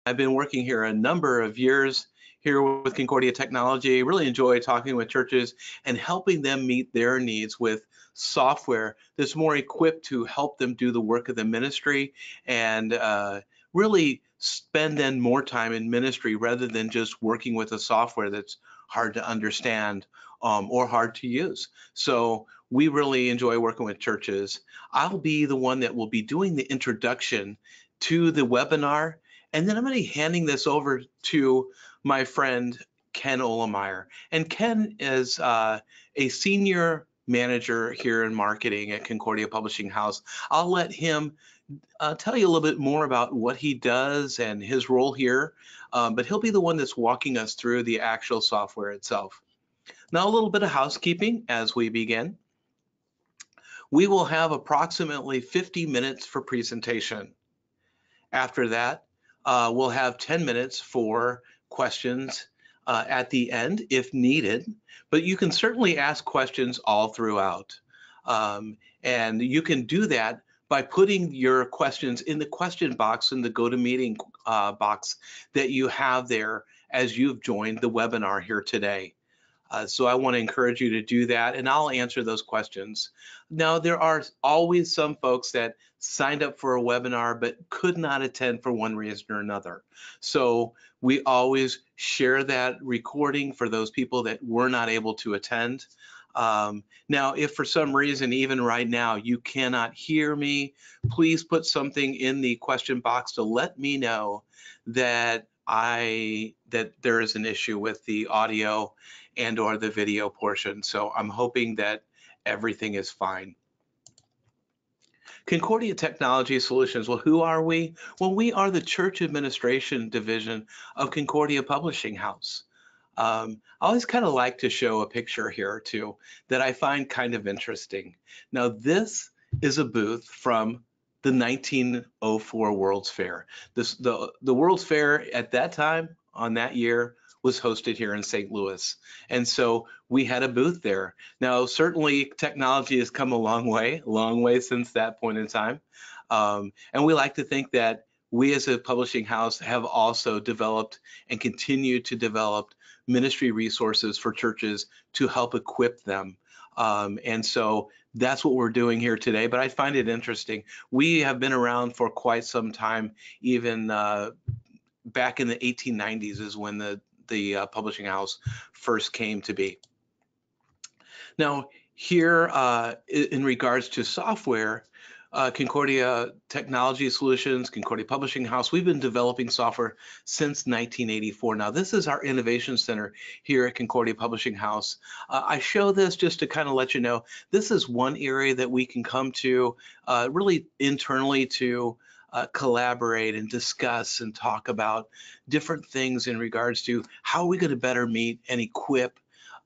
I've been working here a number of years here with Concordia Technology. Really enjoy talking with churches and helping them meet their needs with software that's more equipped to help them do the work of the ministry and really spend then more time in ministry rather than just working with a software that's hard to understand or hard to use. So we really enjoy working with churches. I'll be the one that will be doing the introduction to the webinar, and then I'm going to be handing this over to my friend Ken Olemeyer. And Ken is a senior manager here in marketing at Concordia Publishing House. I'll let him tell you a little bit more about what he does and his role here, but he'll be the one that's walking us through the actual software itself. Now, a little bit of housekeeping as we begin. We will have approximately 50 minutes for presentation. After that, we'll have 10 minutes for questions at the end if needed, but you can certainly ask questions all throughout. And you can do that by putting your questions in the question box in the GoToMeeting box that you have there as you've joined the webinar here today. So I want to encourage you to do that, and I'll answer those questions. Now, there are always some folks that signed up for a webinar but could not attend for one reason or another. So we always share that recording for those people that were not able to attend. Now, if for some reason, even right now, you cannot hear me, please put something in the question box to let me know that there is an issue with the audio and or the video portion. So I'm hoping that everything is fine. Concordia Technology Solutions. Well, who are we? Well, we are the church administration division of Concordia Publishing House. I always kind of like to show a picture here too that I find kind of interesting. Now, this is a booth from the 1904 World's Fair. The World's Fair at that time on that year was hosted here in St. Louis. And so we had a booth there. Now, certainly technology has come a long way since that point in time. And we like to think that we as a publishing house have also developed and continue to develop ministry resources for churches to help equip them. And so that's what we're doing here today, but I find it interesting. We have been around for quite some time, even back in the 1890s is when the publishing house first came to be. Now, here in regards to software, Concordia Technology Solutions, Concordia Publishing House, we've been developing software since 1984. Now, this is our innovation center here at Concordia Publishing House. I show this just to kind of let you know, this is one area that we can come to really internally to collaborate and discuss and talk about different things in regards to how are we going to better meet and equip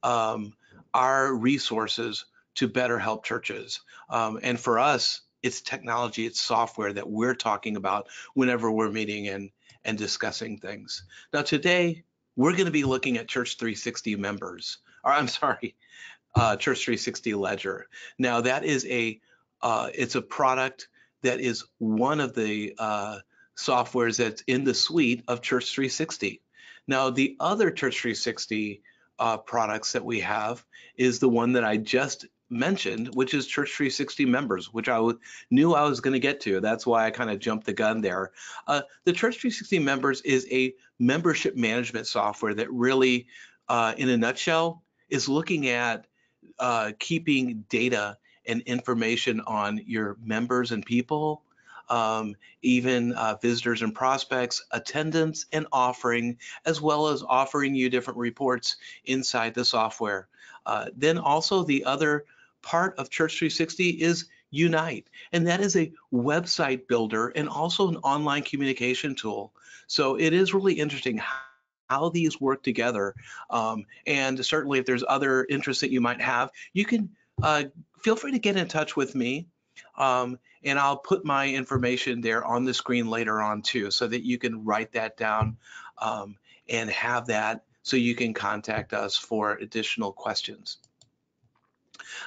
our resources to better help churches. And for us, it's technology, it's software that we're talking about whenever we're meeting and discussing things. Now today, we're going to be looking at Church 360 members, or I'm sorry, Church 360 Ledger. Now that is it's a product that is one of the softwares that's in the suite of Church 360. Now the other Church 360 products that we have is the one that I just mentioned, which is Church 360 members, which I knew I was going to get to. That's why I kind of jumped the gun there. The Church 360 members is a membership management software that really, in a nutshell, is looking at keeping data and information on your members and people, even visitors and prospects, attendance and offering, as well as offering you different reports inside the software. Then also the other part of Church 360 is Unite, and that is a website builder and also an online communication tool. So it is really interesting how these work together. And certainly if there's other interests that you might have, you can feel free to get in touch with me. And I'll put my information there on the screen later on too, so that you can write that down and have that so you can contact us for additional questions.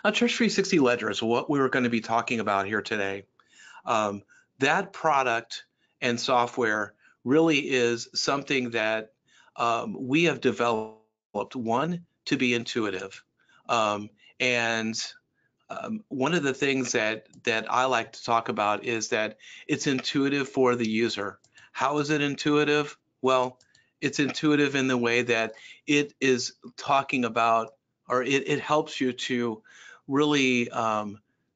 Church 360 Ledger is what we were going to be talking about here today. That product and software really is something that we have developed, one, to be intuitive. Um, and One of the things that I like to talk about is that it's intuitive for the user. How is it intuitive? Well, it's intuitive in the way that it is talking about, or it helps you to really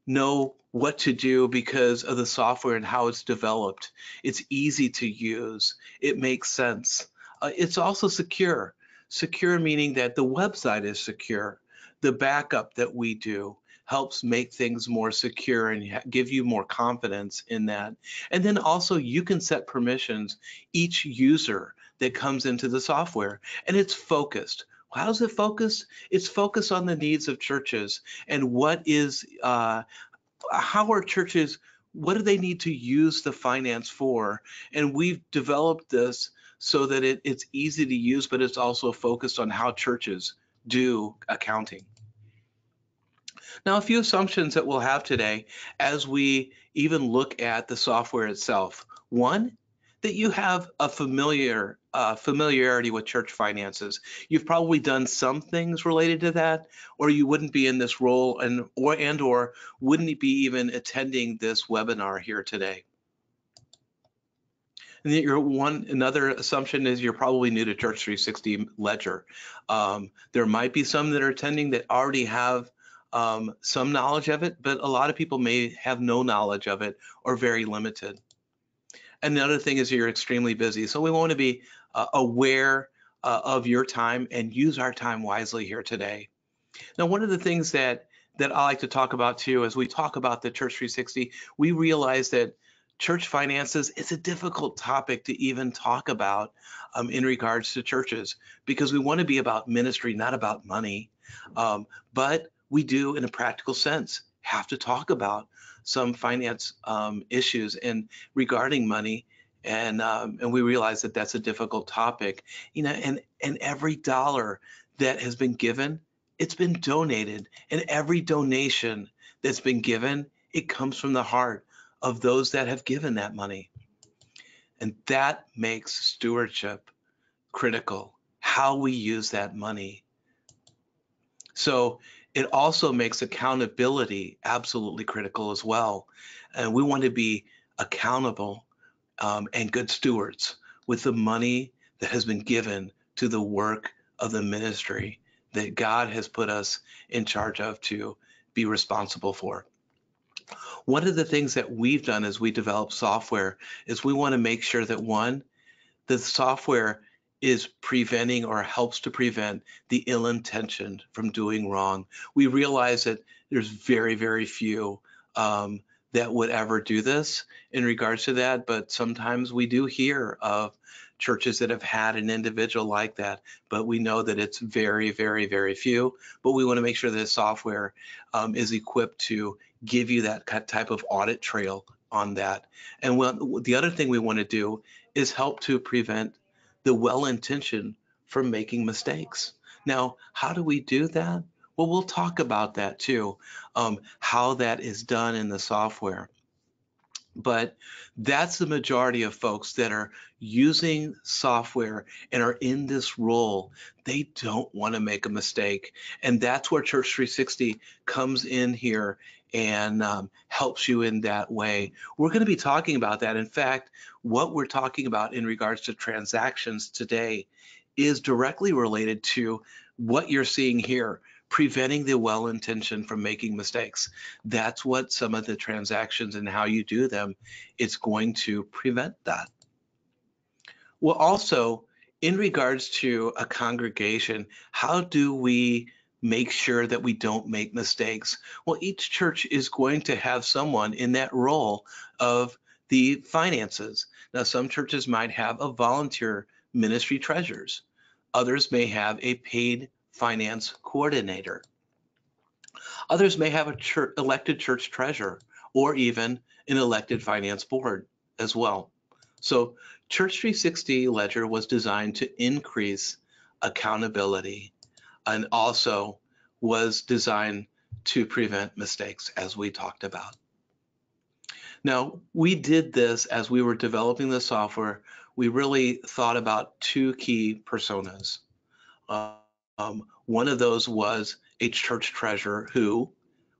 know what to do because of the software and how it's developed. It's easy to use. It makes sense. It's also secure. Secure meaning that the website is secure. The backup that we do helps make things more secure and give you more confidence in that. And then also you can set permissions each user that comes into the software, and it's focused. How's it focused? It's focused on the needs of churches and how are churches, what do they need to use the finance for? And we've developed this so that it's easy to use, but it's also focused on how churches do accounting. Now, a few assumptions that we'll have today as we even look at the software itself. One, that you have a familiarity with church finances. You've probably done some things related to that, or you wouldn't be in this role or wouldn't be even attending this webinar here today. And another assumption is you're probably new to Church 360 Ledger. There might be some that are attending that already have some knowledge of it, but a lot of people may have no knowledge of it or very limited. Another thing is you're extremely busy. So we want to be aware of your time and use our time wisely here today. Now, one of the things that I like to talk about too, as we talk about the Church 360, we realize that church finances is a difficult topic to even talk about in regards to churches, because we want to be about ministry, not about money. But we do, in a practical sense, have to talk about some finance issues and regarding money. And we realize that that's a difficult topic, and every dollar that has been given, it's been donated, and every donation that's been given, it comes from the heart of those that have given that money. And that makes stewardship critical, how we use that money. So it also makes accountability absolutely critical as well. And we want to be accountable and good stewards with the money that has been given to the work of the ministry that God has put us in charge of to be responsible for. One of the things that we've done as we develop software is we want to make sure that, one, the software is preventing or helps to prevent the ill-intentioned from doing wrong. We realize that there's very, very few that would ever do this in regards to that, but sometimes we do hear of churches that have had an individual like that, but we know that it's very, very, very few. But we want to make sure that the software is equipped to give you that type of audit trail on that. And the other thing we want to do is help to prevent the well-intentioned from making mistakes. Now, how do we do that? Well, we'll talk about that too, how that is done in the software. But that's the majority of folks that are using software and are in this role. They don't want to make a mistake. And that's where Church 360 comes in here and helps you in that way. We're going to be talking about that. In fact, what we're talking about in regards to transactions today is directly related to what you're seeing here, preventing the well-intentioned from making mistakes. That's what some of the transactions and how you do them, it's going to prevent that. Well, also, in regards to a congregation, how do we make sure that we don't make mistakes? Well, each church is going to have someone in that role of the finances. Now, some churches might have a volunteer ministry treasurers. Others may have a paid finance coordinator. Others may have a elected church treasurer or even an elected finance board as well. So Church 360 Ledger was designed to increase accountability and also was designed to prevent mistakes, as we talked about. Now, we did this as we were developing the software. We really thought about two key personas. One of those was a church treasurer who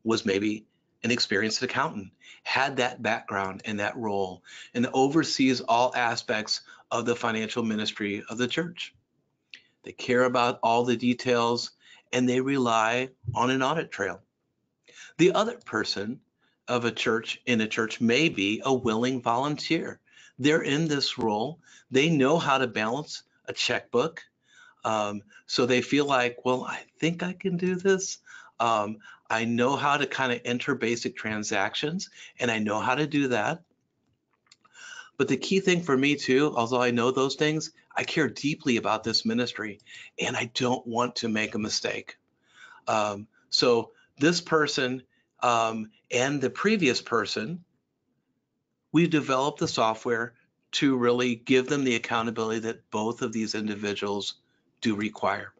was maybe an experienced accountant, had that background and that role, and oversees all aspects of the financial ministry of the church. They care about all the details and they rely on an audit trail. The other person of a church in a church may be a willing volunteer. They're in this role. They know how to balance a checkbook. So they feel like, well, I think I can do this. I know how to kind of enter basic transactions, and I know how to do that. But the key thing for me too, although I know those things, I care deeply about this ministry, and I don't want to make a mistake. So this person and the previous person, we've developed the software to really give them the accountability that both of these individuals do require.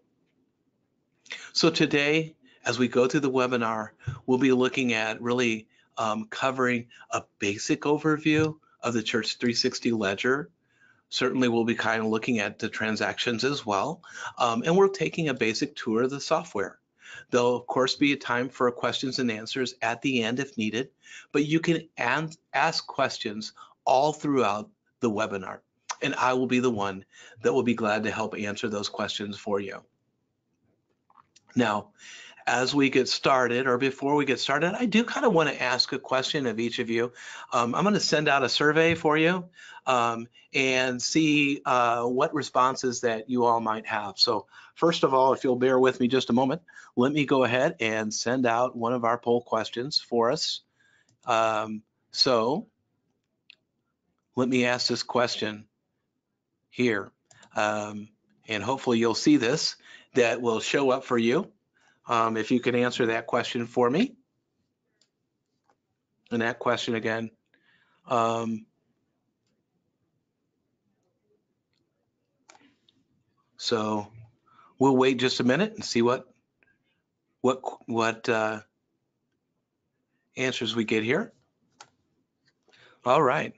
So today, as we go through the webinar, we'll be looking at really covering a basic overview of the Church 360 ledger. Certainly, we'll be kind of looking at the transactions as well. And we're taking a basic tour of the software. There'll, of course, be a time for questions and answers at the end if needed, but you can ask questions all throughout the webinar. And I will be the one that will be glad to help answer those questions for you. Now, as we get started, or before we get started, I do kind of want to ask a question of each of you. I'm going to send out a survey for you and see what responses that you all might have. So first of all, if you'll bear with me just a moment, let me go ahead and send out one of our poll questions for us. So let me ask this question here, and hopefully you'll see this, that will show up for you. If you can answer that question for me. And that question again. So we'll wait just a minute and see what answers we get here. All right.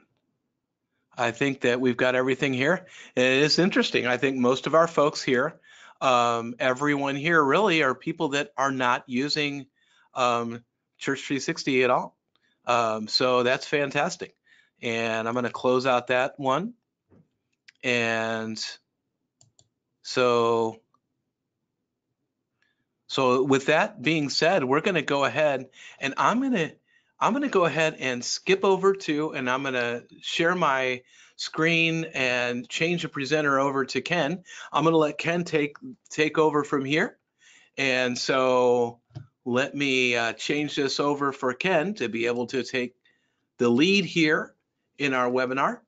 I think that we've got everything here. And it is interesting. I think most of our folks here, everyone here really are people that are not using Church 360 at all. So that's fantastic. And I'm going to close out that one. And so with that being said, we're going to go ahead and I'm going to go ahead and skip over to, and I'm going to share my screen and change the presenter over to Ken. I'm going to let Ken take over from here. And so let me change this over for Ken to be able to take the lead here in our webinar.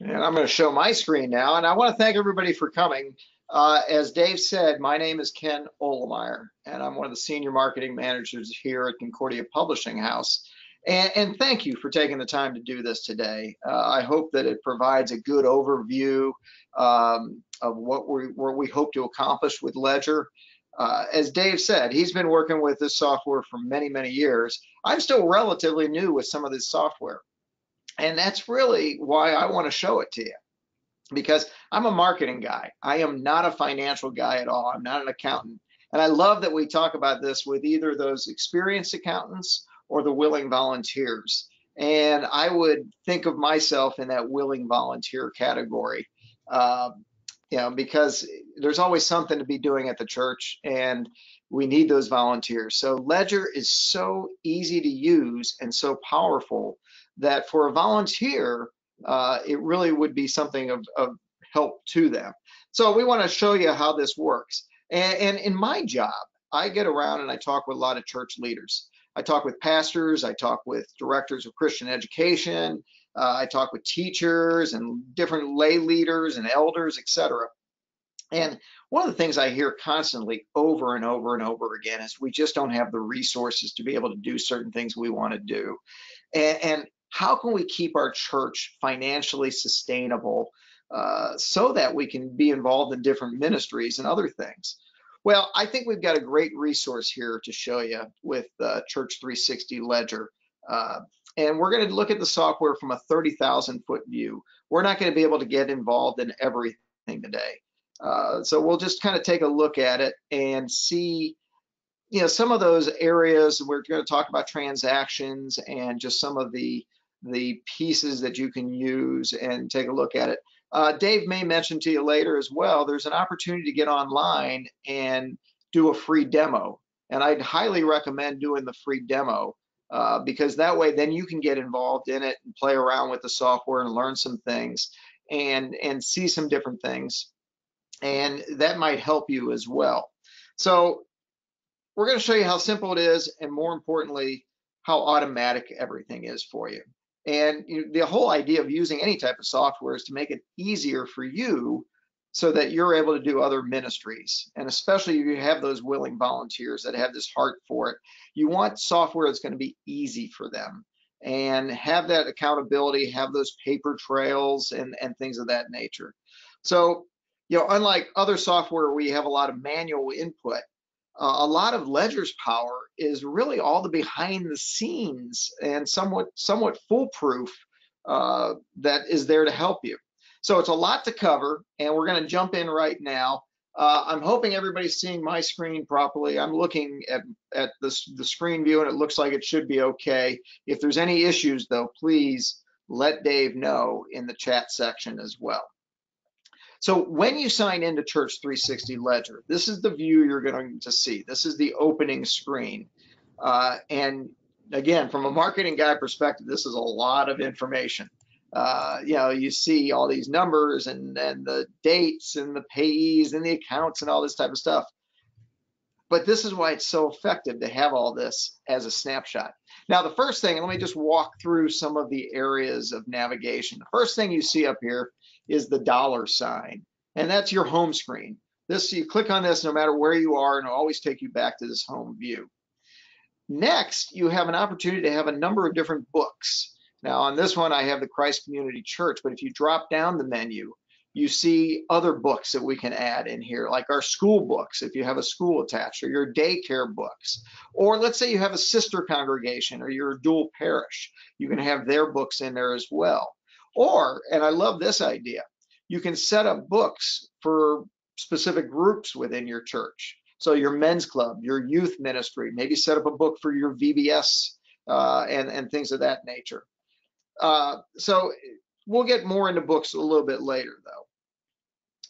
And I'm going to show my screen now, and I want to thank everybody for coming. As Dave said, my name is Ken Olemeyer, and I'm one of the senior marketing managers here at Concordia Publishing House. And thank you for taking the time to do this today. I hope that it provides a good overview of what we hope to accomplish with Ledger. As Dave said, he's been working with this software for many, many years. I'm still relatively new with some of this software. And that's really why I want to show it to you, because I'm a marketing guy. I am not a financial guy at all. I'm not an accountant. And I love that we talk about this with either those experienced accountants or the willing volunteers. And I would think of myself in that willing volunteer category, because there's always something to be doing at the church, and we need those volunteers. So Ledger is so easy to use and so powerful that for a volunteer, it really would be something of help to them. So we want to show you how this works. And in my job, I get around and I talk with a lot of church leaders. I talk with pastors, I talk with directors of Christian education, I talk with teachers and different lay leaders and elders, etc. And one of the things I hear constantly over and over and over again is we just don't have the resources to be able to do certain things we want to do. And how can we keep our church financially sustainable so that we can be involved in different ministries and other things? Well, I think we've got a great resource here to show you with Church 360 Ledger. Uh, and we're going to look at the software from a 30,000 foot view. We're not going to be able to get involved in everything today. So we'll just kind of take a look at it and see, some of those areas. We're going to talk about transactions and just some of the pieces that you can use and take a look at it. Dave may mention to you later as well, there's an opportunity to get online and do a free demo. And I'd highly recommend doing the free demo because that way then you can get involved in it and play around with the software and learn some things and see some different things. And that might help you as well. So we're going to show you how simple it is, and more importantly, how automatic everything is for you. And the whole idea of using any type of software is to make it easier for you so that you're able to do other ministries. And especially if you have those willing volunteers that have this heart for it, you want software that's going to be easy for them and have that accountability, have those paper trails and things of that nature. So, unlike other software where we have a lot of manual input, a lot of Ledger's power is really all the behind the scenes and somewhat foolproof that is there to help you. So it's a lot to cover, and we're going to jump in right now. I'm hoping everybody's seeing my screen properly. I'm looking at the screen view, and it looks like it should be okay. If there's any issues, though, please let Dave know in the chat section as well. So when you sign into Church 360 Ledger, this is the view you're going to see. This is the opening screen. And again, from a marketing guy perspective, this is a lot of information. You see all these numbers and the dates and the payees and the accounts and all this type of stuff. But this is why it's so effective to have all this as a snapshot. Now, the first thing, and let me just walk through some of the areas of navigation. The first thing you see up here is the $sign, and that's your home screen. You click on this no matter where you are, and it'll always take you back to this home view. Next, you have an opportunity to have a number of different books. Now, on this one, I have the Christ Community Church, but if you drop down the menu, you see other books that we can add in here, like our school books, if you have a school attached, or your daycare books. Or let's say you have a sister congregation or you're a dual parish, you can have their books in there as well. Or, and I love this idea, you can set up books for specific groups within your church. So your men's club, your youth ministry, maybe set up a book for your VBS and things of that nature. So we'll get more into books a little bit later, though.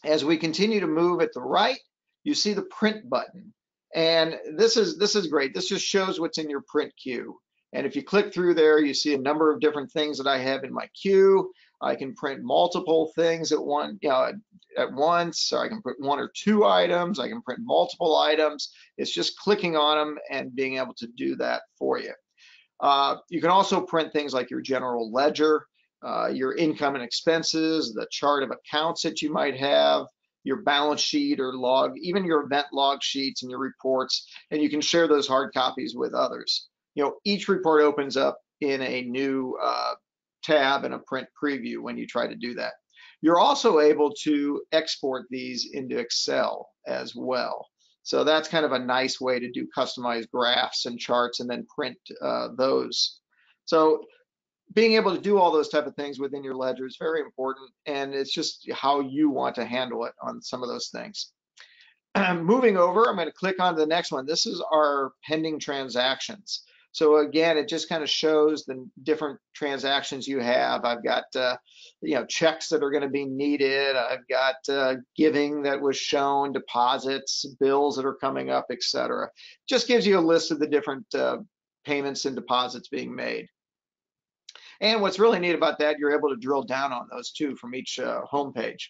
As we continue to move at the right, you see the print button. And this is great. This just shows what's in your print queue. And if you click through there, you see a number of different things that I have in my queue. I can print multiple things at once, or I can print one or two items. I can print multiple items. It's just clicking on them and being able to do that for you. You can also print things like your general ledger, your income and expenses, the chart of accounts that you might have, your balance sheet or log, even your event log sheets and your reports, and you can share those hard copies with others. Each report opens up in a new tab and a print preview when you try to do that. You're also able to export these into Excel as well. So that's kind of a nice way to do customized graphs and charts and then print those. So being able to do all those type of things within your ledger is very important, and it's just how you want to handle it on some of those things. Moving over, I'm going to click on the next one. This is our pending transactions. So again, it just kind of shows the different transactions you have. I've got checks that are going to be needed. I've got giving that was shown, deposits, bills that are coming up, etc. Just gives you a list of the different payments and deposits being made. And what's really neat about that, you're able to drill down on those too from each homepage.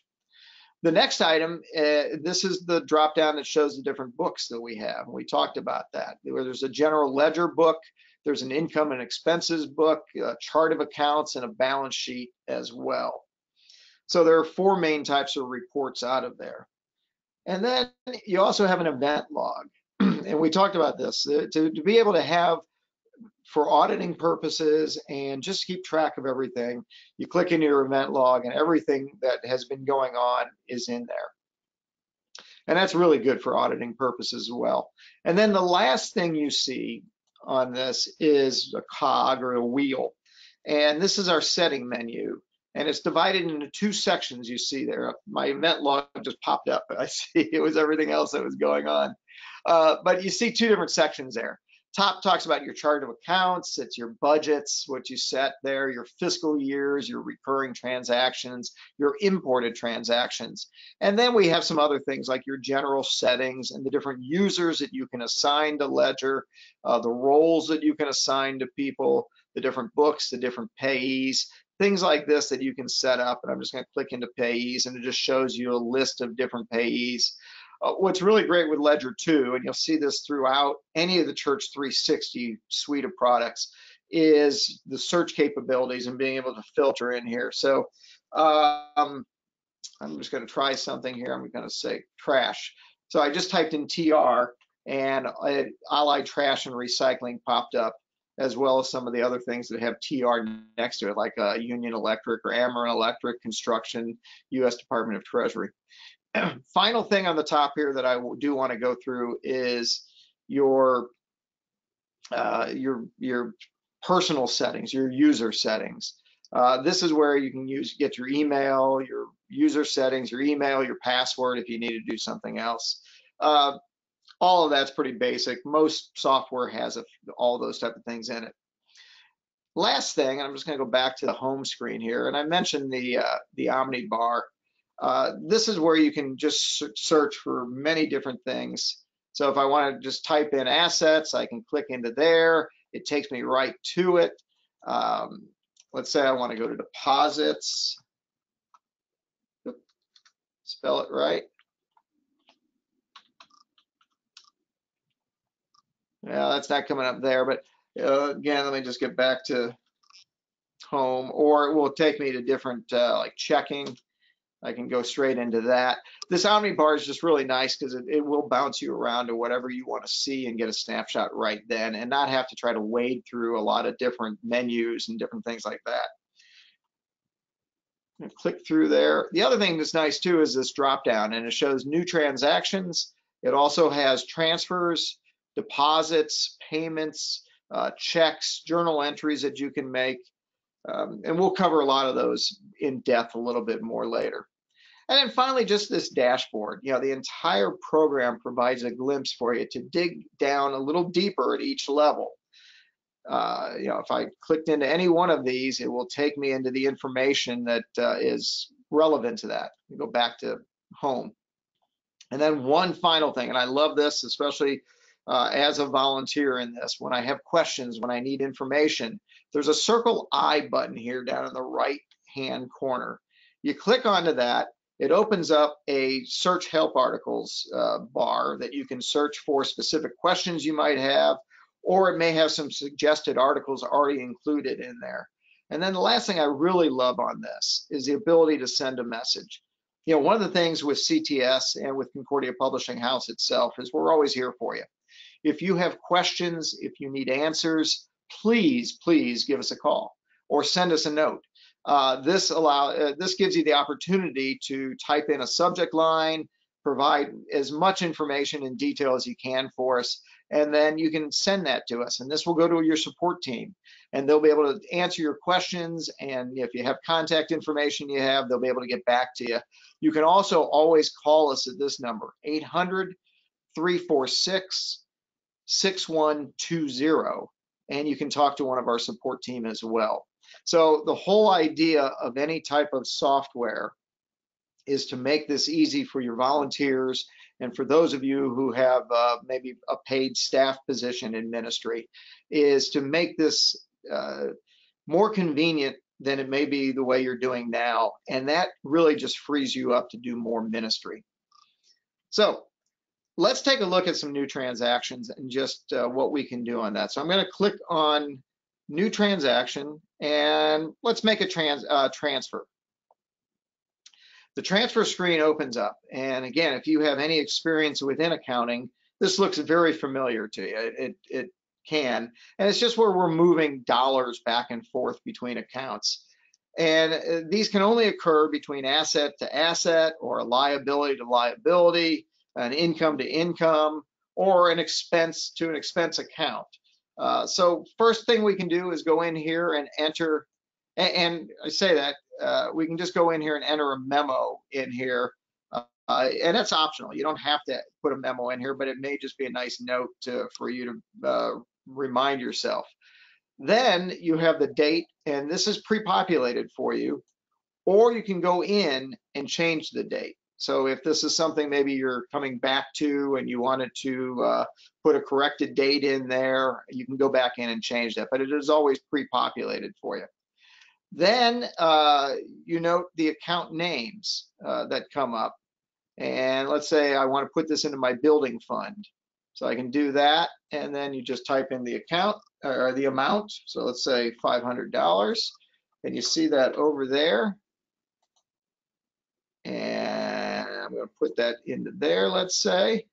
The next item, this is the drop down that shows the different books that we have. We talked about that. There's a general ledger book, there's an income and expenses book, a chart of accounts, and a balance sheet as well. So there are four main types of reports out of there. And then you also have an event log. And we talked about this, to be able to have, for auditing purposes and just keep track of everything, you click into your event log and everything that has been going on is in there. And that's really good for auditing purposes as well. And then the last thing you see on this is a cog or a wheel. And this is our setting menu. And it's divided into two sections you see there. My event log just popped up. I see it was everything else that was going on. But you see two different sections there. Top talks about your chart of accounts. It's your budgets, what you set there, your fiscal years, your recurring transactions, your imported transactions. And then we have some other things like your general settings and the different users that you can assign to Ledger, the roles that you can assign to people, the different books, the different payees, things like this that you can set up. And I'm just going to click into payees, and it just shows you a list of different payees. What's really great with Ledger too, and you'll see this throughout any of the Church 360 suite of products, is the search capabilities and being able to filter in here. So I'm just going to try something here. I'm going to say trash. So I just typed in TR, and Allied Trash and Recycling popped up, as well as some of the other things that have TR next to it, like Union Electric or Ameren Electric, Construction, U.S. Department of Treasury. Final thing on the top here that I do want to go through is your personal settings, your user settings. This is where you can get your email, your user settings, your email, your password if you need to do something else. All of that's pretty basic. Most software has all those type of things in it. Last thing, and I'm just going to go back to the home screen here, and I mentioned the OmniBar. This is where you can just search for many different things. So if I want to just type in assets, I can click into there. It takes me right to it. Let's say I want to go to deposits. Spell it right. Yeah, that's not coming up there, but again, let me just get back to home, or it will take me to different like checking. I can go straight into that. This OmniBar is just really nice because it will bounce you around to whatever you want to see and get a snapshot right then, and not have to try to wade through a lot of different menus and different things like that. Click through there. The other thing that's nice too is this drop down, and it shows new transactions. It also has transfers, deposits, payments, checks, journal entries that you can make. And we'll cover a lot of those in depth a little bit more later. And then finally, just this dashboard. You know, the entire program provides a glimpse for you to dig down a little deeper at each level. You know, if I clicked into any one of these, it will take me into the information that is relevant to that. We go back to home. And then one final thing, and I love this, especially as a volunteer in this, when I have questions, when I need information, there's a circle I button here down in the right hand corner. You click onto that, it opens up a search help articles bar that you can search for specific questions you might have, or it may have some suggested articles already included in there. And then the last thing I really love on this is the ability to send a message. You know, one of the things with CTS and with Concordia Publishing House itself is we're always here for you. If you have questions, if you need answers, please give us a call or send us a note. This gives you the opportunity to type in a subject line, provide as much information in detail as you can for us, and then you can send that to us. And this will go to your support team, and they'll be able to answer your questions. And if you have contact information you have, they'll be able to get back to you. You can also always call us at this number, 800-346-6120, and you can talk to one of our support team as well. So the whole idea of any type of software is to make this easy for your volunteers and for those of you who have maybe a paid staff position in ministry, is to make this more convenient than it may be the way you're doing now. And that really just frees you up to do more ministry. So let's take a look at some new transactions and just what we can do on that. So I'm going to click on new transaction, and let's make a transfer. The transfer screen opens up, and again, if you have any experience within accounting, this looks very familiar to you. It can, and it's just where we're moving dollars back and forth between accounts. And these can only occur between asset to asset or liability to liability. an income to income, or an expense to an expense account. So first thing we can do is go in here and enter, and I say that, we can just go in here and enter a memo in here. And that's optional. You don't have to put a memo in here, but it may just be a nice note for you to remind yourself. Then you have the date, and this is pre-populated for you, or you can go in and change the date. So if this is something maybe you're coming back to and you wanted to put a corrected date in there, you can go back in and change that, but it is always pre-populated for you. Then you note the account names that come up. And let's say I want to put this into my building fund. So I can do that, and then you just type in the account or the amount. So let's say $500, and you see that over there. And I'm going to put that into there, let's say.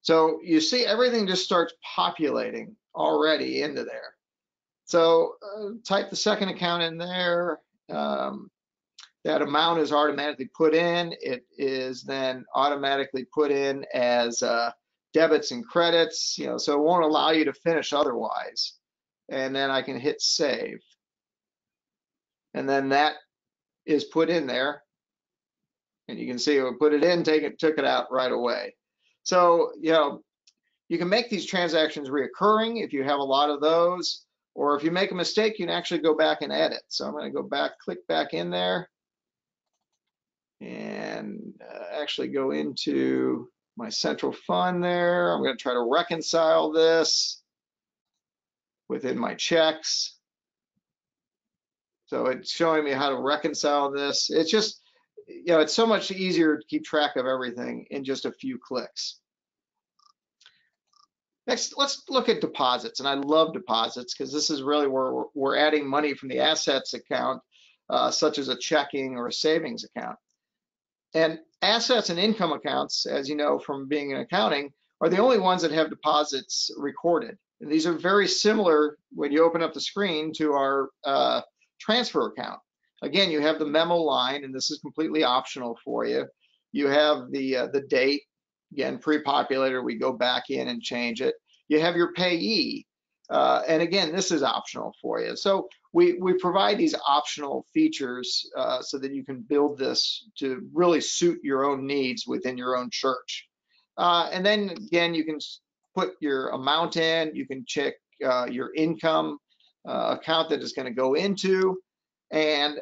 So you see everything just starts populating already into there. So type the second account in there. That amount is automatically put in. It is then automatically put in as debits and credits, so it won't allow you to finish otherwise. And then I can hit save. And then that is put in there. And you can see we put it in, took it out right away. So, you can make these transactions reoccurring if you have a lot of those, or if you make a mistake, you can actually go back and edit. So I'm going to go back, click back in there, and actually go into my central fund there. I'm going to try to reconcile this within my checks. So it's showing me how to reconcile this. It's just, it's so much easier to keep track of everything in just a few clicks. Next, let's look at deposits. And I love deposits because this is really where we're adding money from the assets account, such as a checking or a savings account. And assets and income accounts, as you know from being in accounting, are the only ones that have deposits recorded. And these are very similar when you open up the screen to our transfer account. Again, you have the memo line, and this is completely optional for you. You have the date, again, pre-populated. We go back in and change it. You have your payee, and again, this is optional for you. So we provide these optional features so that you can build this to really suit your own needs within your own church. And then again, you can put your amount in. You can check your income account that is going to go into, and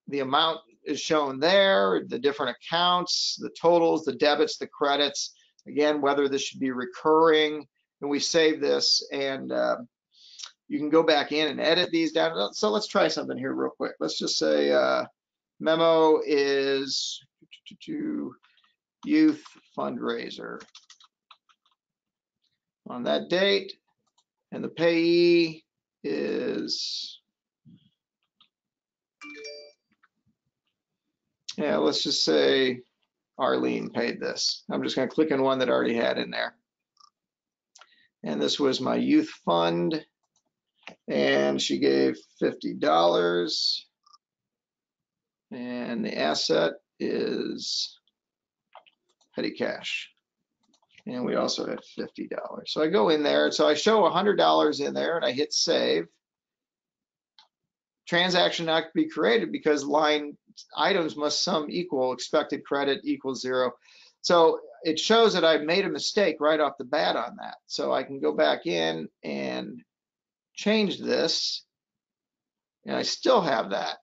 the amount is shown there, the different accounts, the totals, the debits, the credits, again, whether this should be recurring. And we save this, and you can go back in and edit these down. So let's try something here real quick. Let's just say memo is youth fundraiser on that date, and the payee is, let's just say Arlene paid this. I'm just going to click on one that I already had in there. And this was my youth fund, and she gave $50. And the asset is petty cash. And we also had $50. So I go in there. So I show $100 in there, and I hit save. Transaction not to be created because line items must sum equal expected credit equals 0. So it shows that I made a mistake right off the bat on that. So I can go back in and change this, and I still have that.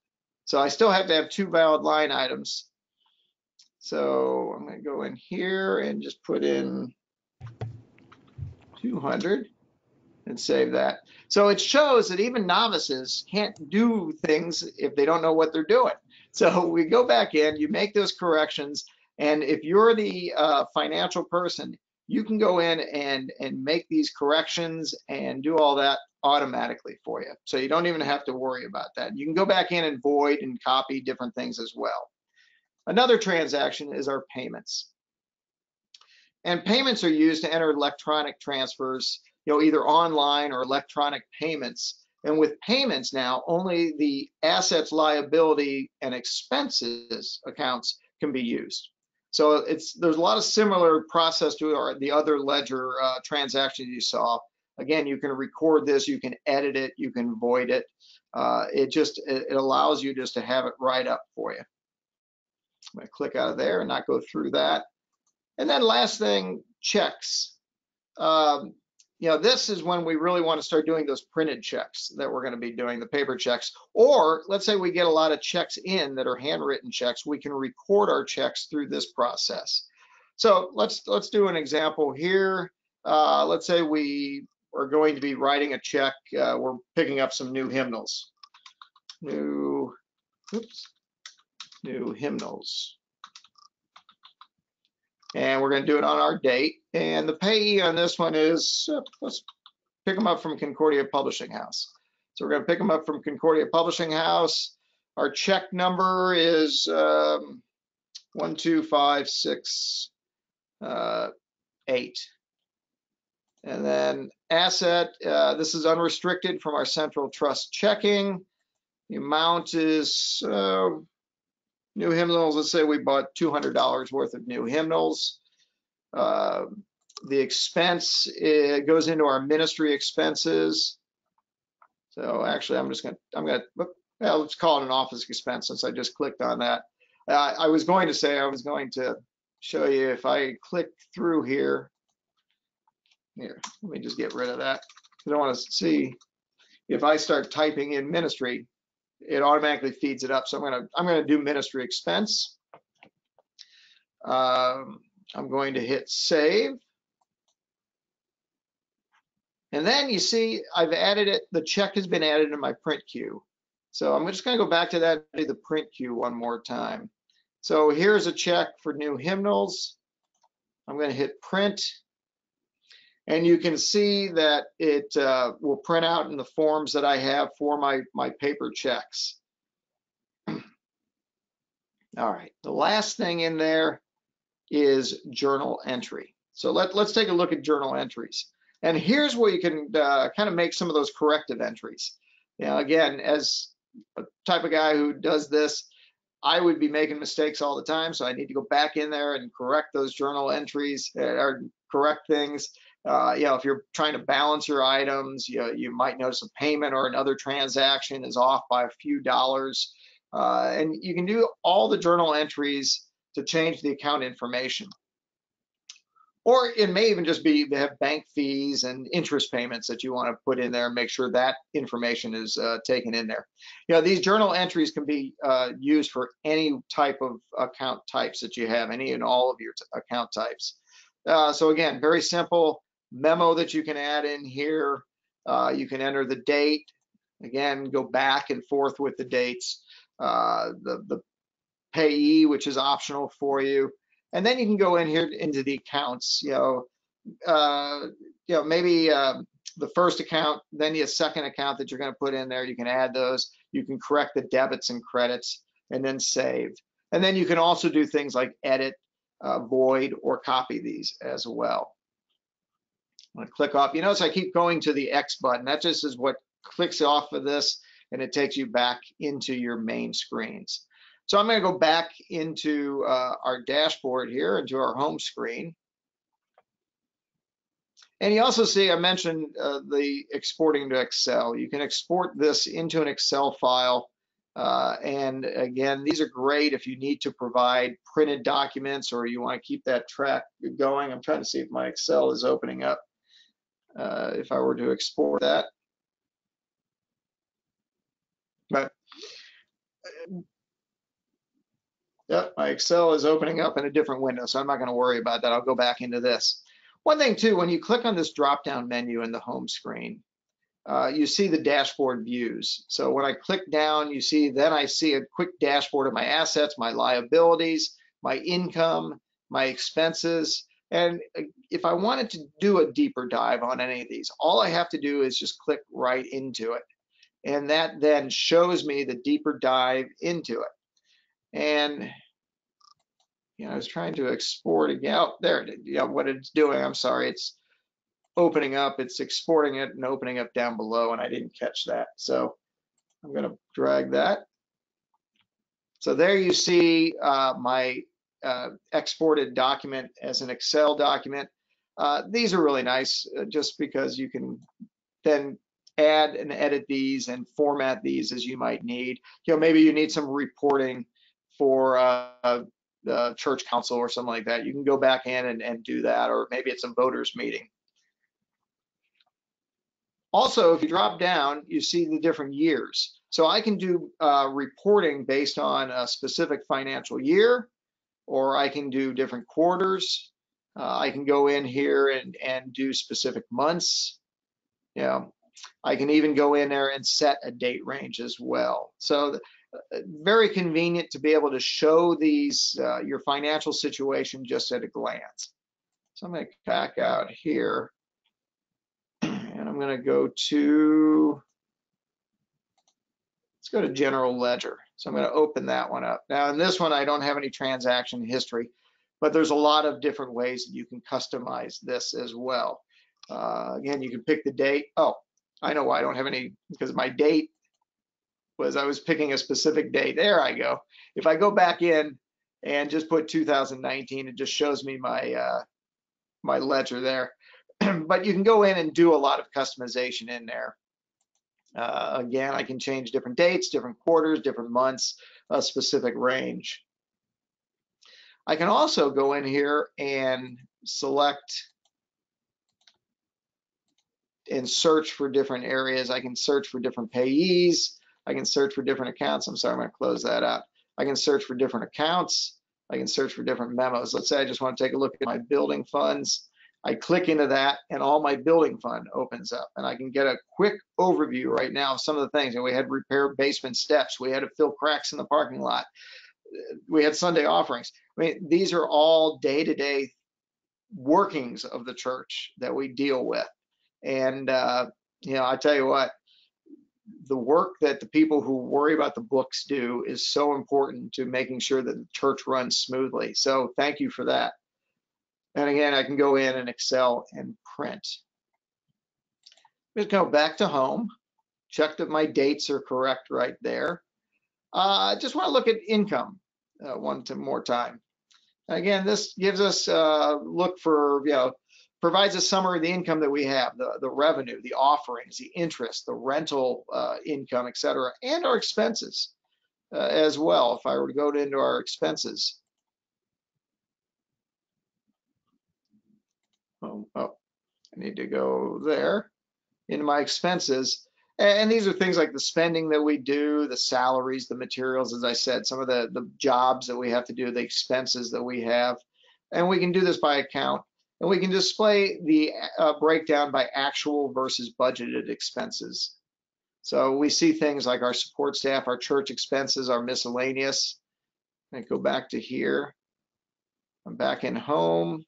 So I still have to have 2 valid line items. So I'm going to go in here and just put in 200 and save that. So it shows that even novices can't do things if they don't know what they're doing. So we go back in, you make those corrections, and if you're the financial person, you can go in and make these corrections and do all that automatically for you. So you don't even have to worry about that. You can go back in and void and copy different things as well. Another transaction is our payments. And payments are used to enter electronic transfers, either online or electronic payments. And with payments now, only the assets, liability, and expenses accounts can be used. So there's a lot of similar process to the other ledger transactions you saw. Again, you can record this, you can edit it, you can void it. It allows you just to have it right up for you. I'm going to click out of there and not go through that. And then last thing, checks. This is when we really want to start doing those printed checks that we're going to be doing, the paper checks. Or let's say we get a lot of checks in that are handwritten checks, we can record our checks through this process. So let's do an example here. Let's say we are going to be writing a check. We're picking up some new hymnals. New hymnals. And we're going to do it on our date. And the payee on this one is, let's pick them up from Concordia Publishing House. So we're going to pick them up from Concordia Publishing House. Our check number is 12568. And then asset, this is unrestricted from our central trust checking. The amount is new hymnals. Let's say we bought $200 worth of new hymnals. The expense goes into our ministry expenses. So actually, let's call it an office expense since I just clicked on that. I was going to show you if I click through here. Here, let me just get rid of that. I don't want to see if I start typing in ministry, it automatically feeds it up. So I'm gonna do ministry expense. I'm going to hit save. And then you see I've added it, the check has been added in my print queue. So I'm just gonna go back to that, do the print queue one more time. So here's a check for new hymnals. I'm gonna hit print. And you can see that it will print out in the forms that I have for my paper checks. All right, the last thing in there is journal entry. So let's take a look at journal entries. And here's where you can kind of make some of those corrective entries. Again, as a type of guy who does this, I would be making mistakes all the time. So I need to go back in there and correct those journal entries or correct things. If you're trying to balance your items, you might notice a payment or another transaction is off by a few dollars. And you can do all the journal entries to change the account information. Or it may even just be they have bank fees and interest payments that you want to put in there and make sure that information is taken in there. These journal entries can be used for any type of account types that you have, any and all of your account types. So again, very simple memo that you can add in here. You can enter the date. Again, go back and forth with the dates. The payee, which is optional for you. And then you can go in here into the accounts, maybe the first account, then the second account that you're going to put in there, you can add those. You can correct the debits and credits and then save. And then you can also do things like edit, void, or copy these as well. I'm going to click off. You notice I keep going to the X button. That just is what clicks off of this, and it takes you back into your main screens. So I'm going to go back into our dashboard here, into our home screen. And you also see I mentioned the exporting to Excel. You can export this into an Excel file. And again, these are great if you need to provide printed documents or you want to keep that track going. I'm trying to see if my Excel is opening up. If I were to export that. But yep, my Excel is opening up in a different window, so I'm not going to worry about that. I'll go back into this. One thing too, when you click on this drop-down menu in the home screen, you see the dashboard views. So when I click down, you see, then I see a quick dashboard of my assets, my liabilities, my income, my expenses. And if I wanted to do a deeper dive on any of these, all I have to do is just click right into it. And that then shows me the deeper dive into it. And I was trying to export again. Oh, there it is. What it's doing, I'm sorry, it's opening up, it's exporting it and opening up down below, and I didn't catch that. So I'm going to drag that. So there you see my exported document as an Excel document. These are really nice just because you can then add and edit these and format these as you might need. Maybe you need some reporting for the church council or something like that. You can go back in and do that, or maybe it's a voters meeting. Also, if you drop down, you see the different years. So I can do reporting based on a specific financial year, or I can do different quarters. I can go in here and do specific months. I can even go in there and set a date range as well. So very convenient to be able to show these your financial situation just at a glance. So I'm going to back out here, and I'm going to go to, let's go to general ledger. So I'm going to open that one up. Now in this one, I don't have any transaction history, but there's a lot of different ways that you can customize this as well. Again, you can pick the date. Oh, I know why I don't have any, because my date was, I was picking a specific date. There I go. If I go back in and just put 2019, it just shows me my my ledger there. But you can go in and do a lot of customization in there. Again, I can change different dates, different quarters, different months, a specific range. I can also go in here and select and search for different areas. I can search for different payees. I can search for different accounts. I'm sorry, I'm going to close that out. I can search for different accounts. I can search for different memos. Let's say I just want to take a look at my building funds. I click into that and all my building fund opens up, and I can get a quick overview right now of some of the things. And we had repaired basement steps. We had to fill cracks in the parking lot. We had Sunday offerings. I mean, these are all day-to-day workings of the church that we deal with. And, I tell you what, the work that the people who worry about the books do is so important to making sure that the church runs smoothly. So thank you for that. And again, I can go in and Excel and print. Just go back to home, check that my dates are correct right there. I just want to look at income one more time. Again, this gives us a look for, provides a summary of the income that we have, the revenue, the offerings, the interest, the rental income, et cetera, and our expenses as well. If I were to go into our expenses. Oh, I need to go there into my expenses. And these are things like the spending that we do, the salaries, the materials, as I said, some of the jobs that we have to do, the expenses that we have. And we can do this by account. And we can display the breakdown by actual versus budgeted expenses. So we see things like our support staff, our church expenses, our miscellaneous. I go back to here. I'm back in home.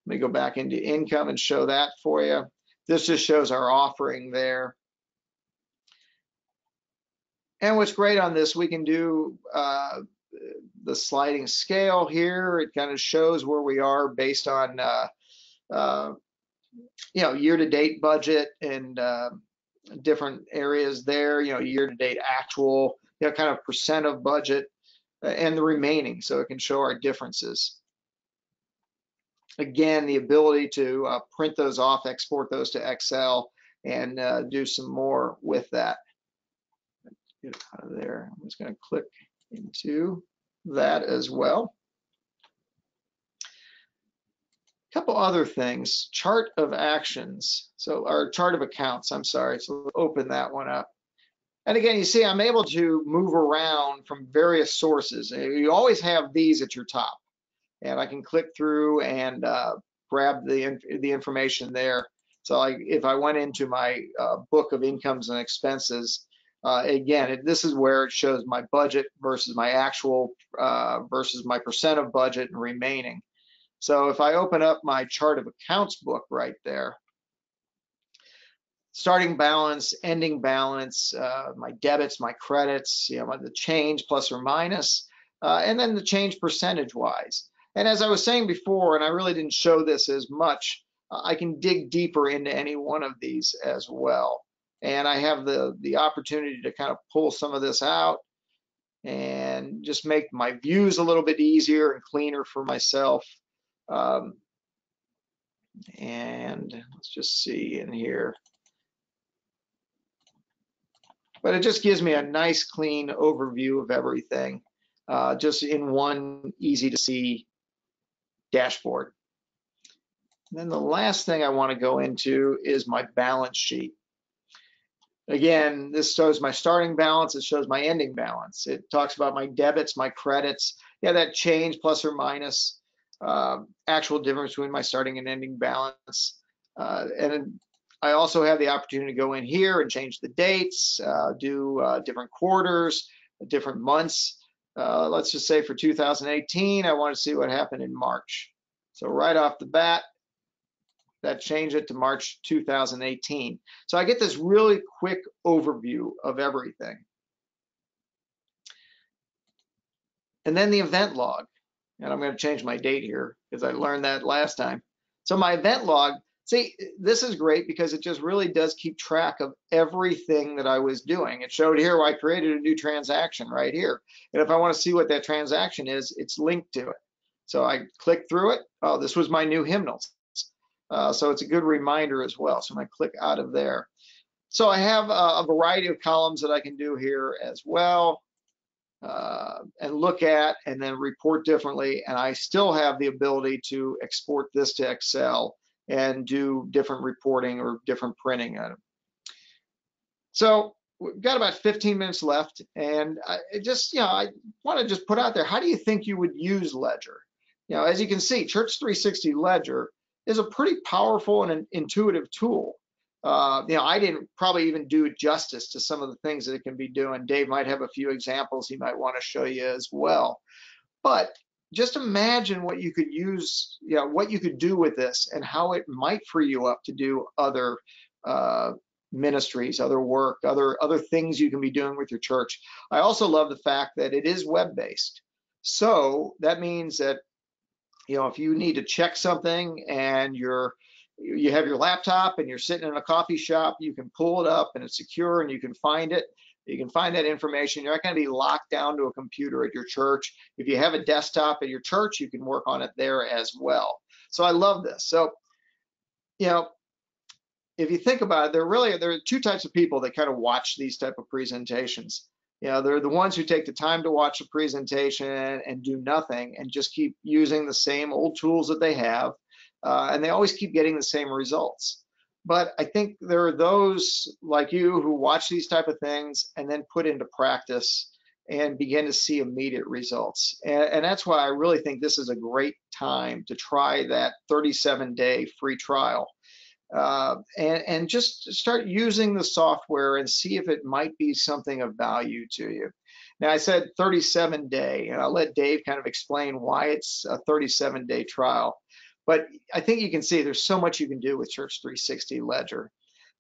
Let me go back into income and show that for you. This just shows our offering there. And what's great on this, we can do the sliding scale here. It kind of shows where we are based on year-to-date budget and different areas there, year-to-date actual, kind of percent of budget and the remaining, so it can show our differences. Again, the ability to print those off, export those to Excel, and do some more with that. Get it out of there. I'm just going to click into that as well. A couple other things, chart of actions. So our chart of accounts, I'm sorry. So we'll open that one up. And again, you see, I'm able to move around from various sources. You always have these at your top. And I can click through and grab the information there. So if I went into my book of incomes and expenses, again, this is where it shows my budget versus my actual versus my percent of budget and remaining. So if I open up my chart of accounts book right there, starting balance, ending balance, my debits, my credits, the change plus or minus, and then the change percentage wise. And as I was saying before, and I really didn't show this as much, I can dig deeper into any one of these as well. And I have the opportunity to kind of pull some of this out and just make my views a little bit easier and cleaner for myself. And let's just see in here. But it just gives me a nice clean overview of everything, just in one easy to see dashboard. And then the last thing I want to go into is my balance sheet. Again, this shows my starting balance, it shows my ending balance. It talks about my debits, my credits. Yeah, that change plus or minus, actual difference between my starting and ending balance. And I also have the opportunity to go in here and change the dates, do different quarters, different months. Let's just say for 2018, I want to see what happened in March. So right off the bat, that changed it to March 2018. So I get this really quick overview of everything. And then the event log. And I'm going to change my date here because I learned that last time. So my event log, see, this is great because it just really does keep track of everything that I was doing. It showed here I created a new transaction right here. And if I want to see what that transaction is, it's linked to it. So I click through it. Oh, this was my new hymnals. So it's a good reminder as well. So I'm going to click out of there. So I have a variety of columns that I can do here as well, and look at and then report differently. And I still have the ability to export this to Excel and do different reporting or different printing on it. So we've got about 15 minutes left, and I want to just put out there, how do you think you would use Ledger? As you can see, Church 360 Ledger is a pretty powerful and an intuitive tool. I didn't probably even do justice to some of the things that it can be doing. Dave might have a few examples he might want to show you as well. But just imagine what you could use, what you could do with this and how it might free you up to do other ministries, other work, other things you can be doing with your church. I also love the fact that it is web-based. So that means that if you need to check something and you have your laptop and you're sitting in a coffee shop, you can pull it up and it's secure and you can find it. You can find that information. You're not going to be locked down to a computer at your church. If you have a desktop at your church, you can work on it there as well. So I love this. So, if you think about it, there are two types of people that kind of watch these type of presentations. They're the ones who take the time to watch a presentation and do nothing and just keep using the same old tools that they have, and they always keep getting the same results. But I think there are those like you who watch these type of things and then put into practice and begin to see immediate results. And that's why I really think this is a great time to try that 37-day free trial. And just start using the software and see if it might be something of value to you. Now, I said 37-day, and I'll let Dave kind of explain why it's a 37-day trial. But I think you can see there's so much you can do with Church 360 Ledger.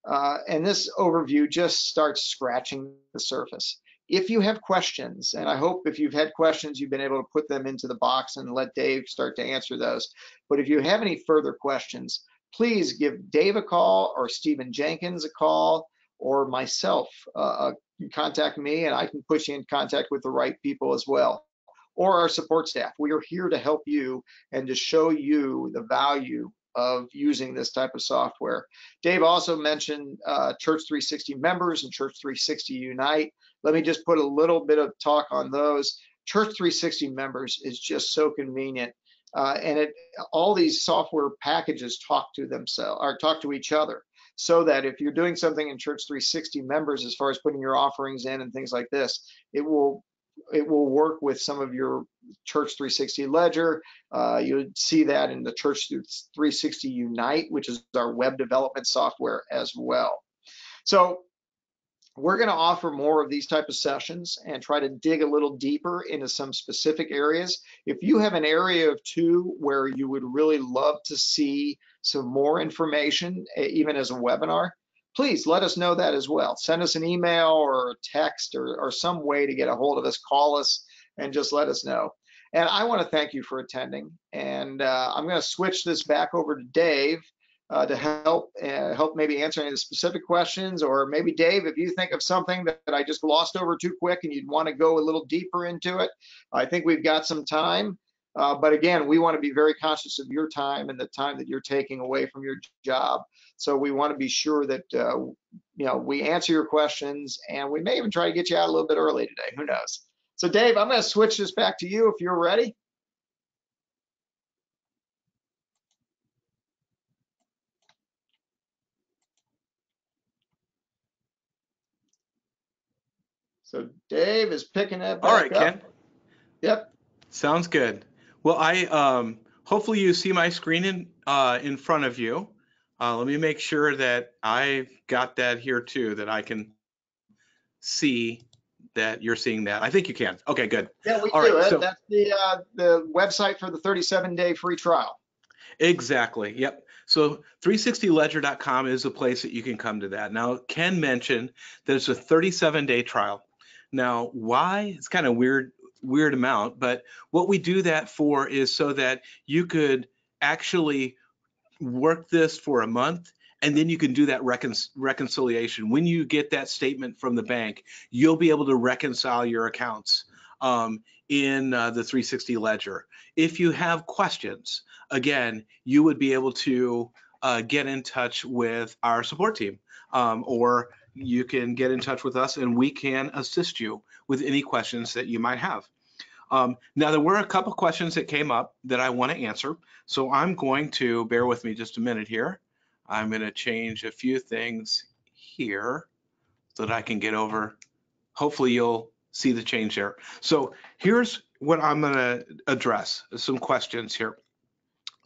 And this overview just starts scratching the surface. If you have questions, and I hope if you've had questions, you've been able to put them into the box and let Dave start to answer those. But if you have any further questions, please give Dave a call or Stephen Jenkins a call or myself. Contact me and I can put you in contact with the right people as well, or our support staff. We are here to help you and to show you the value of using this type of software. Dave also mentioned Church 360 members and Church 360 Unite. Let me just put a little bit of talk on those. Church 360 members is just so convenient. And all these software packages talk to themselves or talk to each other, so that if you're doing something in Church 360 members, as far as putting your offerings in and things like this, it will work with some of your Church 360 Ledger. You'll see that in the Church 360 Unite, which is our web development software as well. So we're going to offer more of these type of sessions and try to dig a little deeper into some specific areas. If you have an area of two where you would really love to see some more information, even as a webinar, please let us know that as well. Send us an email or a text or some way to get a hold of us, call us, and just let us know. And I want to thank you for attending. And I'm going to switch this back over to Dave to help maybe answer any of the specific questions, or maybe Dave, if you think of something that I just glossed over too quick and you'd want to go a little deeper into it, I think we've got some time. But again, we want to be very conscious of your time and the time that you're taking away from your job. So we want to be sure that we answer your questions, and we may even try to get you out a little bit early today. Who knows? So Dave, I'm going to switch this back to you if you're ready. So Dave is picking that back All right, up. Ken. Yep. Sounds good. Well, I hopefully you see my screen in front of you. Let me make sure that I've got that here too, that I can see that you're seeing that. I think you can. Okay, good. Yeah, we All do. right, so That's the website for the 37-day free trial. exactly. Yep. So 360ledger.com is a place that you can come to that. Now, Ken mentioned that it's a 37-day trial. Now, why? It's kind of weird amount, but what we do that for is so that you could actually work this for a month, and then you can do that reconciliation. When you get that statement from the bank, you'll be able to reconcile your accounts in the 360 ledger. If you have questions, again, you would be able to get in touch with our support team, or you can get in touch with us and we can assist you with any questions that you might have. Now, there were a couple questions that came up that I want to answer. So I'm going to, bear with me just a minute here. I'm going to change a few things here so that I can get over. Hopefully you'll see the change there. So here's what I'm going to address, some questions here.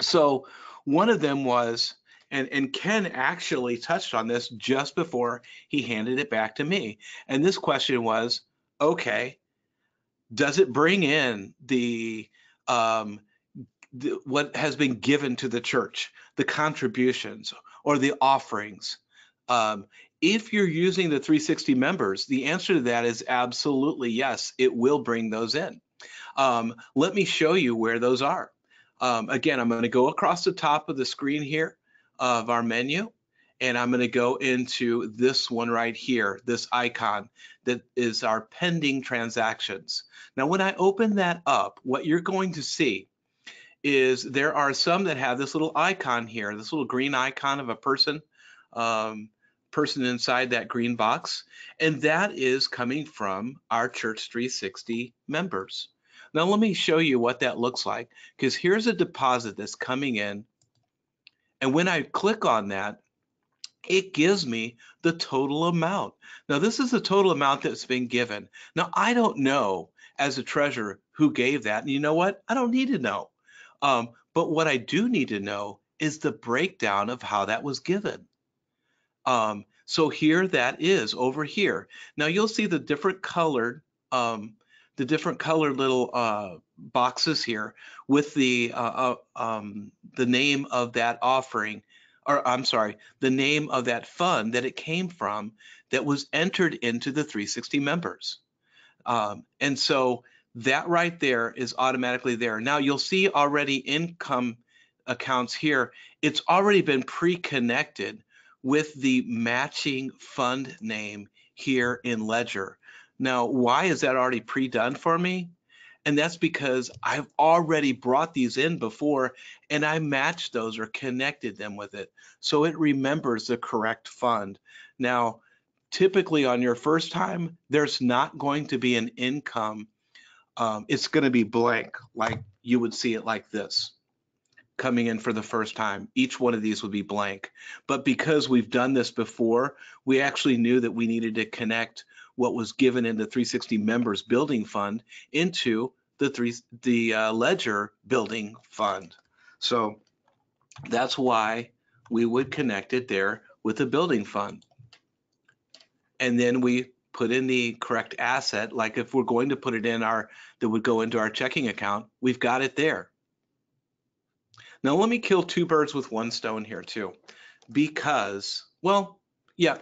So one of them was, and Ken actually touched on this just before he handed it back to me. And this question was, okay, does it bring in what has been given to the church, the contributions or the offerings? If you're using the 360 members, the answer to that is absolutely yes, it will bring those in. Let me show you where those are. Again, I'm going to go across the top of the screen here of our menu, and I'm going to go into this one right here, this icon that is our pending transactions. Now, when I open that up, what you're going to see is there are some that have this little icon here, this little green icon of a person inside that green box, and that is coming from our Church 360 members. Now, let me show you what that looks like, because here's a deposit that's coming in, and when I click on that, it gives me the total amount. Now, this is the total amount that's been given. Now, I don't know as a treasurer who gave that. And you know what? I don't need to know. But what I do need to know is the breakdown of how that was given. So here that is over here. Now, you'll see the different colored little boxes here with the name of that offering, or I'm sorry, the name of that fund that it came from that was entered into the 360 members. And so that right there is automatically there. Now you'll see already income accounts here. It's already been pre-connected with the matching fund name here in Ledger. Now, why is that already pre-done for me? And that's because I've already brought these in before and I matched those or connected them with it. So it remembers the correct fund. Now, typically on your first time, there's not going to be an income. It's going to be blank, like you would see it like this coming in for the first time. Each one of these would be blank. But because we've done this before, we actually knew that we needed to connect what was given in the 360 members building fund into the ledger building fund. So that's why we would connect it there with the building fund. And then we put in the correct asset. Like if we're going to put it in that would go into our checking account, we've got it there. Now let me kill two birds with one stone here too, because, well, yeah,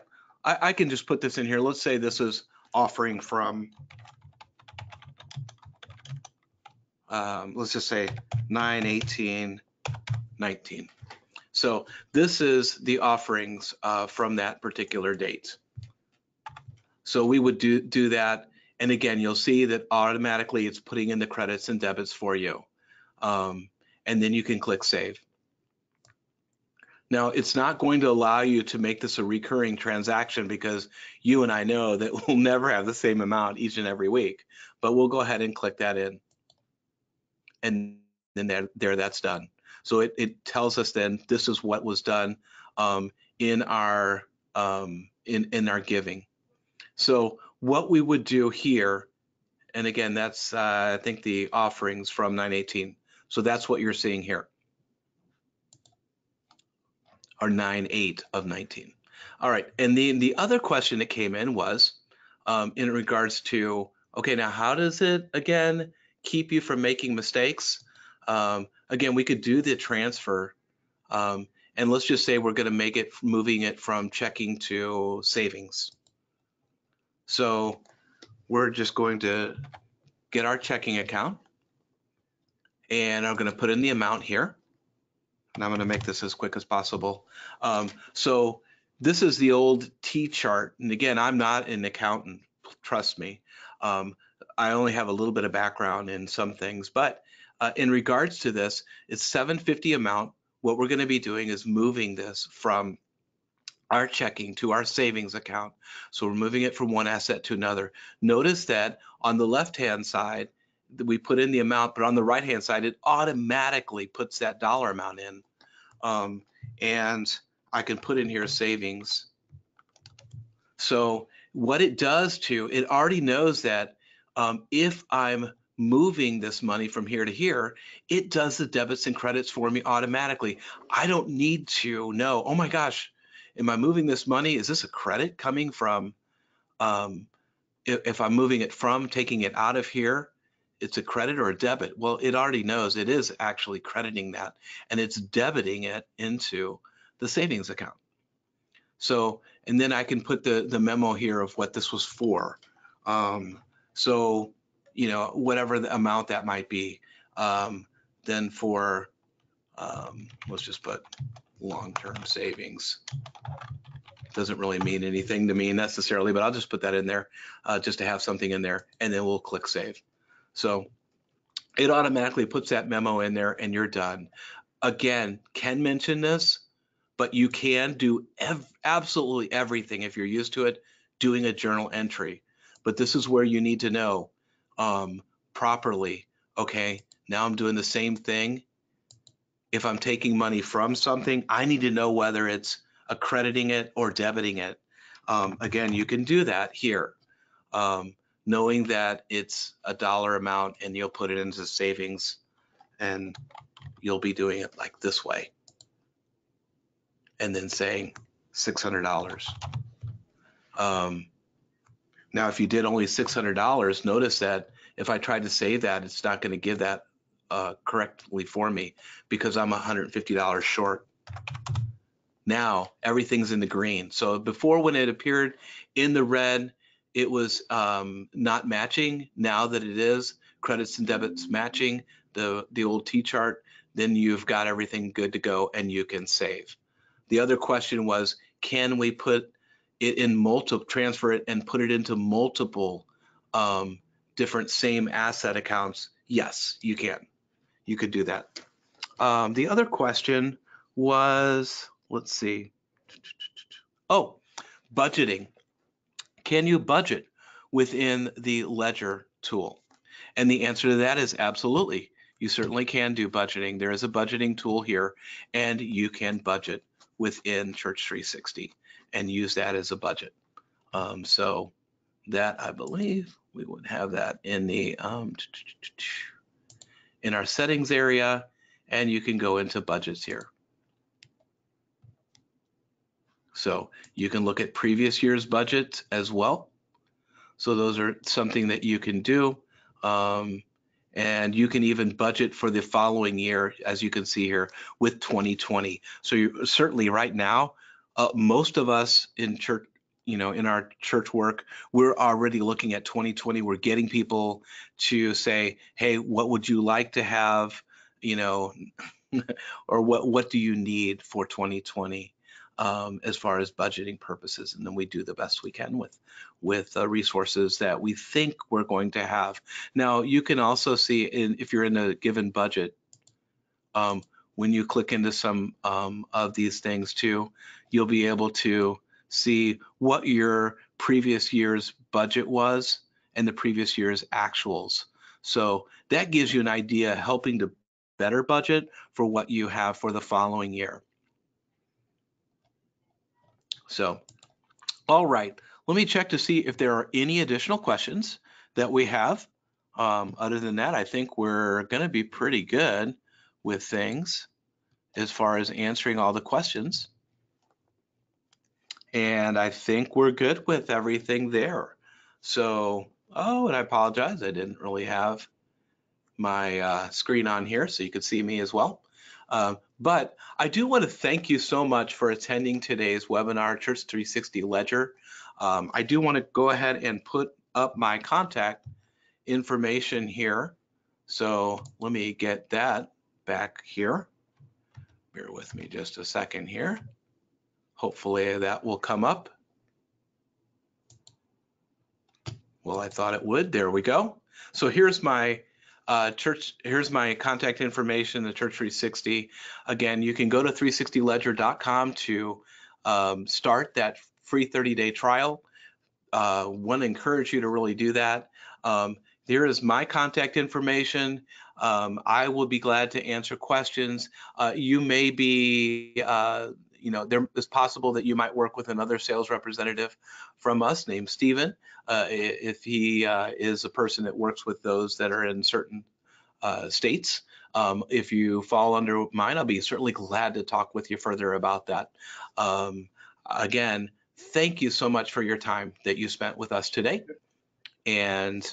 I can just put this in here. Let's say this is offering from, let's just say 9/18/19. So this is the offerings from that particular date. So we would do that. And again, you'll see that automatically it's putting in the credits and debits for you. And then you can click save. Now, it's not going to allow you to make this a recurring transaction because you and I know that we'll never have the same amount each and every week, but we'll go ahead and click that in. And then there that's done. So it tells us then this is what was done in our giving. So what we would do here, and again, that's I think the offerings from 9/18. So that's what you're seeing here, or 9/8 of 19. All right, and the other question that came in was in regards to, okay, now how does it again keep you from making mistakes? Again, we could do the transfer, and let's just say we're going to make it moving it from checking to savings. So we're just going to get our checking account, and I'm going to put in the amount here, and I'm going to make this as quick as possible. So this is the old T chart, and again, I'm not an accountant, trust me. I only have a little bit of background in some things, but in regards to this, it's $750 amount. What we're going to be doing is moving this from our checking to our savings account. So we're moving it from one asset to another. Notice that on the left-hand side, we put in the amount, but on the right-hand side, it automatically puts that dollar amount in. And I can put in here savings. So what it does too, it already knows that if I'm moving this money from here to here, it does the debits and credits for me automatically. I don't need to know, oh my gosh, am I moving this money? Is this a credit coming from, if I'm moving it from taking it out of here, it's a credit or a debit? Well, it already knows it is actually crediting that, and it's debiting it into the savings account. So, and then I can put the memo here of what this was for. So, you know, whatever the amount that might be, then for, let's just put long-term savings. Doesn't really mean anything to me necessarily, but I'll just put that in there just to have something in there, and then we'll click save. So it automatically puts that memo in there and you're done. Again, Ken mentioned this, but you can do absolutely everything if you're used to it, doing a journal entry. But this is where you need to know properly, okay, now I'm doing the same thing. If I'm taking money from something, I need to know whether it's accrediting it or debiting it. Again, you can do that here, knowing that it's a dollar amount and you'll put it into savings and you'll be doing it like this way. And then saying $600. Now, if you did only $600, notice that if I tried to save that, it's not going to give that correctly for me because I'm $150 short. Now everything's in the green. So before, when it appeared in the red, it was not matching. Now that it is, credits and debits matching the old T chart, then you've got everything good to go and you can save. The other question was, can we put it in multiple, transfer it and put it into multiple different same asset accounts? Yes, you can. You could do that. The other question was, let's see. Oh, budgeting. Can you budget within the Ledger tool? And the answer to that is absolutely. You certainly can do budgeting. There is a budgeting tool here, and you can budget within Church 360 and use that as a budget. So that, I believe we would have that in the in our settings area, and you can go into budgets here. So you can look at previous year's budgets as well. So those are something that you can do. And you can even budget for the following year, as you can see here, with 2020. So you certainly right now, most of us in church, you know, in our church work, we're already looking at 2020. We're getting people to say, hey, what would you like to have, you know, or what do you need for 2020 as far as budgeting purposes, and then we do the best we can with resources that we think we're going to have. Now you can also see if you're in a given budget, when you click into some of these things too, you'll be able to see what your previous year's budget was and the previous year's actuals. So that gives you an idea, helping to better budget for what you have for the following year. So, all right, let me check to see if there are any additional questions that we have. Other than that, I think we're going to be pretty good with things as far as answering all the questions. And I think we're good with everything there. So, oh, and I apologize, I didn't really have my screen on here so you could see me as well. But I do want to thank you so much for attending today's webinar, Church 360 Ledger. I do want to go ahead and put up my contact information here. So let me get that back here. Bear with me just a second here. Hopefully that will come up. Well, I thought it would. There we go. So here's my here's my contact information, the Church 360. Again, you can go to 360ledger.com to start that free 30-day trial. Want to encourage you to really do that. There is my contact information. I will be glad to answer questions. You may be, you know, there is possible that you might work with another sales representative from us named Stephen, if he is a person that works with those that are in certain states. If you fall under mine, I'll be certainly glad to talk with you further about that. Again, thank you so much for your time that you spent with us today. And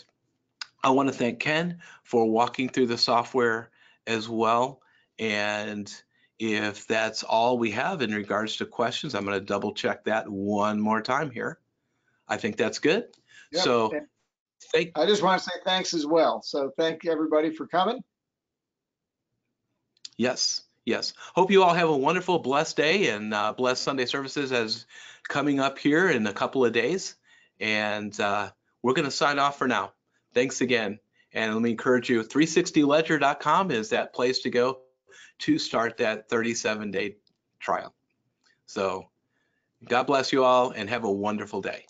I want to thank Ken for walking through the software as well. And if that's all we have in regards to questions, I'm going to double check that one more time here. I think that's good. Yep. So I just want to say thanks as well. So thank you everybody for coming. Yes, yes. Hope you all have a wonderful, blessed day, and blessed Sunday services as coming up here in a couple of days. And we're going to sign off for now. Thanks again. And let me encourage you, 360ledger.com is that place to go to start that 37-day trial. So God bless you all and have a wonderful day.